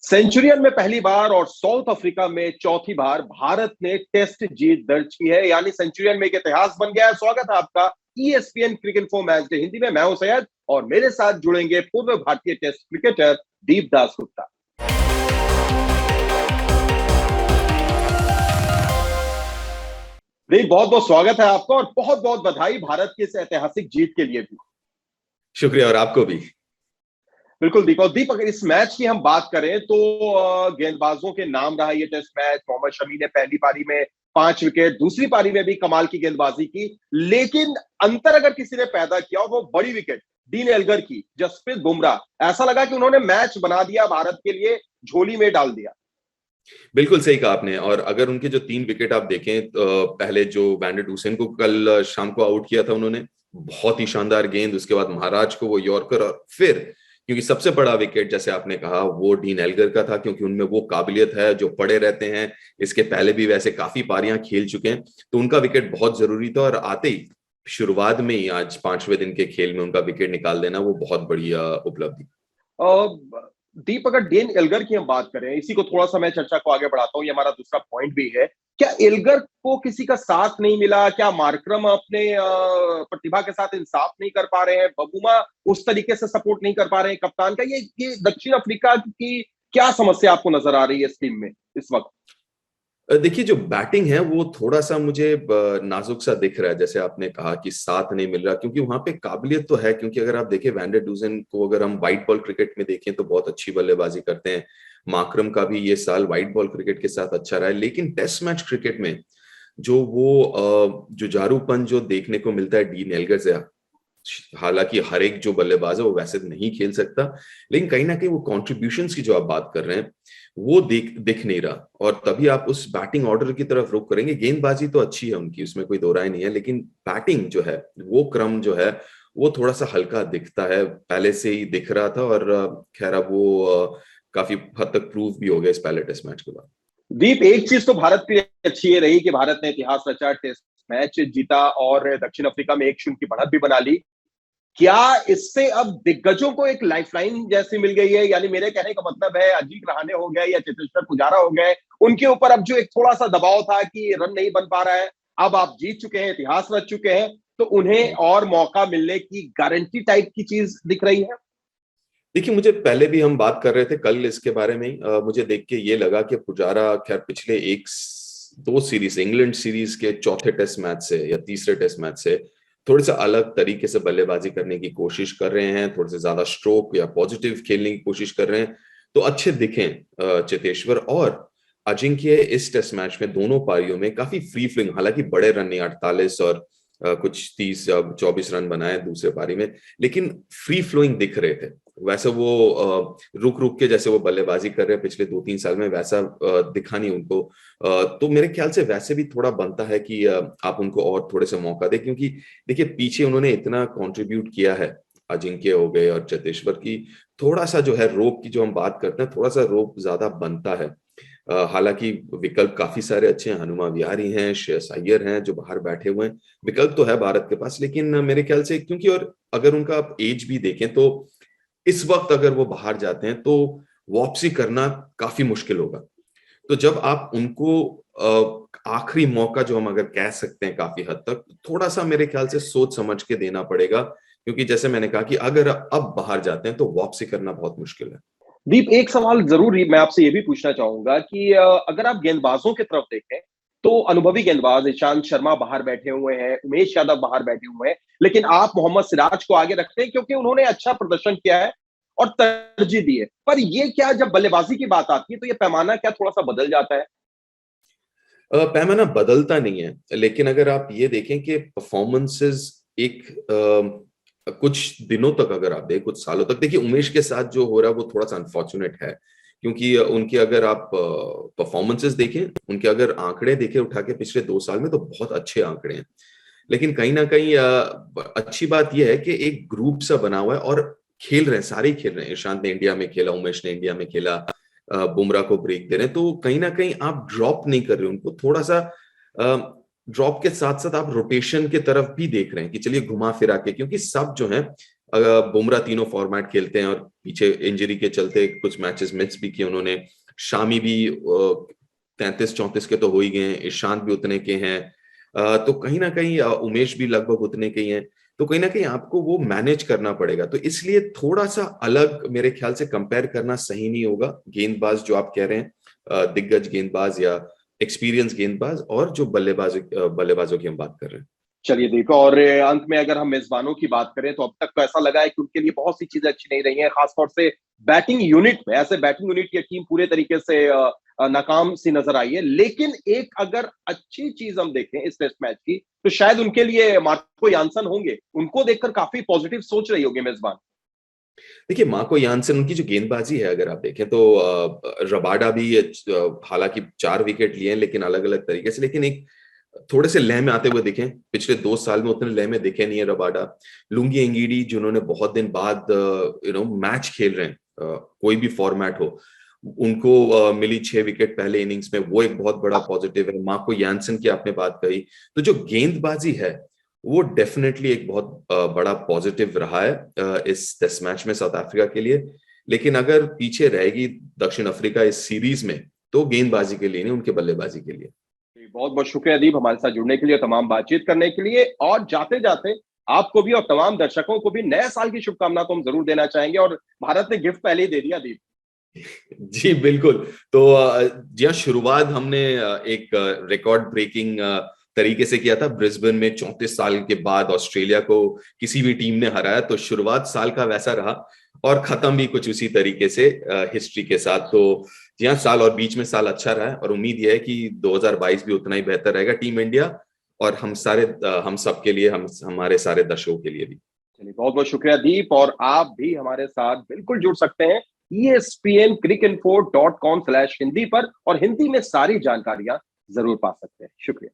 Centurion में पहली बार और साउथ अफ्रीका में चौथी बार भारत ने टेस्ट जीत दर्ज की है, यानी सेंचुरियन में एक इतिहास बन गया है। स्वागत है आपका ESPN cricket for match day Hindi में। मैं हूं सैयद और मेरे साथ जुड़ेंगे पूर्व भारतीय टेस्ट क्रिकेटर दीप दास गुप्ता। दीप, बहुत बहुत स्वागत है आपका और बहुत बहुत बधाई भारत की इस ऐतिहासिक जीत के लिए भी। शुक्रिया, और आपको भी। बिल्कुल दीप। और दीप, अगर इस मैच की हम बात करें तो गेंदबाजों के नाम रहा ये टेस्ट मैच। मोहम्मद शमी ने पहली पारी में 5 विकेट, दूसरी पारी में भी कमाल की गेंदबाजी की, लेकिन अंतर अगर किसी ने पैदा किया वो बड़ी विकेट डीन एल्गर की। जसप्रीत बुमराह, ऐसा लगा कि उन्होंने मैच बना दिया, भारत के लिए झोली में डाल दिया। बिल्कुल सही कहा आपने। और अगर उनके जो 3 विकेट आप देखें तो पहले जो वैन डर डूसन को कल शाम को आउट किया था उन्होंने, बहुत ही शानदार गेंद। उसके बाद महाराज को वो यॉर्कर, और फिर क्योंकि सबसे बड़ा विकेट जैसे आपने कहा वो डीन एल्गर का था, क्योंकि उनमें वो काबिलियत है जो पड़े रहते हैं। इसके पहले भी वैसे काफी पारियां खेल चुके हैं, तो उनका विकेट बहुत जरूरी था। और आते ही शुरुआत में ही आज 5वें दिन के खेल में उनका विकेट निकाल देना वो बहुत बढ़िया उपलब्धि। दीप, अगर डेन एल्गर की हम बात करें, इसी को थोड़ा सा मैं चर्चा को आगे बढ़ाता हूं, ये हमारा दूसरा पॉइंट भी है। क्या एल्गर को किसी का साथ नहीं मिला? क्या मार्करम अपने प्रतिभा के साथ इंसाफ नहीं कर पा रहे हैं? बबूमा उस तरीके से सपोर्ट नहीं कर पा रहे हैं कप्तान का? ये दक्षिण अफ्रीका की क्या समस्या आपको नजर आ रही है इस टीम में इस वक्त? देखिए, जो बैटिंग है वो थोड़ा सा मुझे नाजुक सा दिख रहा है। जैसे आपने कहा कि साथ नहीं मिल रहा, क्योंकि वहां पे काबिलियत तो है। क्योंकि अगर आप देखें वैन डर डूसन को, अगर हम व्हाइट बॉल क्रिकेट में देखें तो बहुत अच्छी बल्लेबाजी करते हैं। मार्करम का भी ये साल व्हाइट बॉल क्रिकेट के साथ अच्छा रहा है, लेकिन टेस्ट मैच क्रिकेट में जो वो जुझारूपन जो देखने को मिलता है डीन एल्गर से, हालांकि हर एक जो बल्लेबाज है वो वैसे नहीं खेल सकता, लेकिन कहीं ना कहीं वो कॉन्ट्रीब्यूशंस की जो आप बात कर रहे हैं वो दिख नहीं रहा। और तभी आप उस बैटिंग ऑर्डर की तरफ रुख करेंगे। गेंदबाजी तो अच्छी है उनकी, उसमें कोई दो राय नहीं है, लेकिन बैटिंग जो है वो क्रम जो है वो थोड़ा सा हल्का दिखता है, पहले से ही दिख रहा था। और खैर अब वो काफी हद तक प्रूव भी हो गया इस पहले टेस्ट मैच के बाद। दीप, एक चीज तो भारत की अच्छी ये रही कि भारत ने इतिहास रचा, टेस्ट मैच जीता और दक्षिण अफ्रीका में 1-0 की बढ़त भी बना ली। क्या इससे अब दिग्गजों को एक लाइफलाइन जैसी मिल गई है? यानी मेरे कहने का मतलब है, अजीत रहाणे हो गए या चेतेश्वर पुजारा हो गए, उनके ऊपर अब जो एक थोड़ा सा दबाव था कि रन नहीं बन पा रहा है, अब आप जीत चुके हैं, इतिहास रच चुके हैं, तो उन्हें और मौका मिलने की गारंटी टाइप की चीज दिख रही है? देखिए, मुझे पहले भी हम बात कर रहे थे कल इसके बारे में ही, मुझे देख के ये लगा कि पुजारा खैर पिछले दो सीरीज, इंग्लैंड सीरीज के चौथे टेस्ट मैच से या तीसरे टेस्ट मैच से थोड़े से अलग तरीके से बल्लेबाजी करने की कोशिश कर रहे हैं, थोड़े से ज्यादा स्ट्रोक या पॉजिटिव खेलने की कोशिश कर रहे हैं, तो अच्छे दिखें चेतेश्वर और अजिंक्य। इस टेस्ट मैच में दोनों पारियों में काफी फ्री फ्लिंग, हालांकि बड़े रन नहीं, 48 और कुछ 30 या 24 रन बनाए दूसरे पारी में, लेकिन फ्री फ्लोइंग दिख रहे थे। वैसे वो रुक रुक के जैसे वो बल्लेबाजी कर रहे हैं पिछले 2-3 साल में, वैसा दिखा नहीं उनको। तो मेरे ख्याल से वैसे भी थोड़ा बनता है कि आप उनको और थोड़े से मौका दें, क्योंकि देखिए पीछे उन्होंने इतना कंट्रीब्यूट किया है, अजिंक्य हो गए और चेतेश्वर की। थोड़ा सा जो है रोप की जो हम बात करते हैं, थोड़ा सा रोप ज्यादा बनता है। हालांकि विकल्प काफी सारे अच्छे हैं, हनुमा विहारी हैं, श्रेयस अय्यर हैं जो बाहर बैठे हुए हैं, विकल्प तो है भारत के पास। लेकिन मेरे ख्याल से क्योंकि, और अगर उनका आप एज भी देखें तो इस वक्त अगर वो बाहर जाते हैं तो वापसी करना काफी मुश्किल होगा। तो जब आप उनको आखिरी मौका जो हम अगर कह सकते हैं काफी हद तक, थोड़ा सा मेरे ख्याल से सोच समझ के देना पड़ेगा, क्योंकि जैसे मैंने कहा कि अगर अब बाहर जाते हैं तो वापसी करना बहुत मुश्किल है। दीप, एक सवाल जरूर मैं आपसे ये भी पूछना चाहूंगा कि अगर आप गेंदबाजों की तरफ देखें तो अनुभवी गेंदबाज ईशांत शर्मा बाहर बैठे हुए हैं, उमेश यादव बाहर बैठे हुए हैं, लेकिन आप मोहम्मद सिराज को आगे रखते हैं क्योंकि उन्होंने अच्छा प्रदर्शन किया है और तरजीह दी है। पर ये क्या, जब बल्लेबाजी की बात आती है तो ये पैमाना क्या थोड़ा सा बदल जाता है? पैमाना बदलता नहीं है, लेकिन अगर आप ये देखें कि परफॉर्मेंसेस कुछ दिनों तक अगर आप देखें, कुछ सालों तक देखिए, उमेश के साथ जो हो रहा है वो थोड़ा सा अनफॉर्चुनेट है, क्योंकि उनके अगर आप परफॉर्मेंसेस देखें, उनके अगर आंकड़े देखें उठा के पिछले 2 साल में, तो बहुत अच्छे आंकड़े हैं। लेकिन कहीं ना कहीं अच्छी बात यह है कि एक ग्रुप सा बना हुआ है और खेल रहे हैं, सारे ही खेल रहे हैं। ईशांत ने इंडिया में खेला, उमेश ने इंडिया में खेला, बुमराह को ब्रेक दे रहे हैं, तो कहीं ना कहीं आप ड्रॉप नहीं कर रहे उनको। थोड़ा सा ड्रॉप के साथ साथ आप रोटेशन के तरफ भी देख रहे हैं कि चलिए घुमा फिरा के, क्योंकि सब जो है बुमराह तीनों फॉर्मेट खेलते हैं और पीछे इंजरी के चलते कुछ मैचेस मिस भी किए उन्होंने। शामी भी 33-34 के तो हो ही गए हैं, ईशांत भी उतने के हैं, तो कहीं ना कहीं उमेश भी लगभग उतने के ही हैं। तो कहीं ना कहीं आपको वो मैनेज करना पड़ेगा, तो इसलिए थोड़ा सा अलग मेरे ख्याल से कंपेयर करना सही नहीं होगा गेंदबाज जो आप कह रहे हैं, दिग्गज गेंदबाज या एक्सपीरियंस गेंदबाज, और जो बल्लेबाजों की हम बात कर रहे हैं। चलिए देखो, और अंत में अगर हम मेजबानों की बात करें तो अब तक तो ऐसा लगा है कि उनके लिए बहुत सी चीजें अच्छी नहीं रही हैं, खासतौर से बैटिंग यूनिट में। ऐसे बैटिंग यूनिट की टीम पूरे तरीके से नाकाम सी नजर आई है। लेकिन एक अगर अच्छी चीज हम देखें इस टेस्ट मैच की, तो शायद उनके लिए मार्को यानसन होंगे। उनको देखकर काफी पॉजिटिव सोच रही होगी मेजबान। देखिए, मार्को यानसन, उनकी जो गेंदबाजी है अगर आप देखें तो रबाडा भी हालांकि 4 विकेट लिए हैं लेकिन अलग अलग तरीके से, लेकिन एक थोड़े से लय में आते हुए दिखे। पिछले 2 साल में उतने लय में दिखे नहीं है रबाडा। लुंगी एंगीडी जिन्होंने बहुत दिन बाद मैच खेल रहे हैं, कोई भी फॉर्मेट हो, उनको मिली 6 विकेट पहले इनिंग्स में, वो एक बहुत बड़ा पॉजिटिव है। मार्को यानसन की आपने बात कही, तो जो गेंदबाजी है वो डेफिनेटली एक बहुत बड़ा पॉजिटिव रहा है इस टेस्ट मैच में साउथ अफ्रीका के लिए। लेकिन अगर पीछे रहेगी दक्षिण अफ्रीका इस सीरीज में, तो गेंदबाजी के लिए नहीं, उनके बल्लेबाजी के लिए। बहुत बहुत शुक्रिया दीप, हमारे साथ जुड़ने के लिए, तमाम बातचीत करने के लिए। और जाते जाते आपको भी और तमाम दर्शकों को भी नए साल की शुभकामना तो हम जरूर देना चाहेंगे, और भारत ने गिफ्ट पहले ही दे दिया दीप। जी बिल्कुल। तो जी हाँ, शुरुआत हमने एक रिकॉर्ड ब्रेकिंग तरीके से किया था। ब्रिस्बेन में 34 साल के बाद ऑस्ट्रेलिया को किसी भी टीम ने हराया, तो शुरुआत साल का वैसा रहा और खत्म भी कुछ उसी तरीके से हिस्ट्री के साथ। तो जी हाँ, साल और बीच में साल अच्छा रहा है और उम्मीद यह है कि 2022 भी उतना ही बेहतर रहेगा टीम इंडिया और हम सब के लिए, हमारे सारे दर्शकों के लिए भी। चलिए, बहुत बहुत शुक्रिया दीप, और आप भी हमारे साथ बिल्कुल जुड़ सकते हैं ESPN cricinfo.com/हिंदी पर, और हिंदी में सारी जानकारियां जरूर पा सकते हैं। शुक्रिया।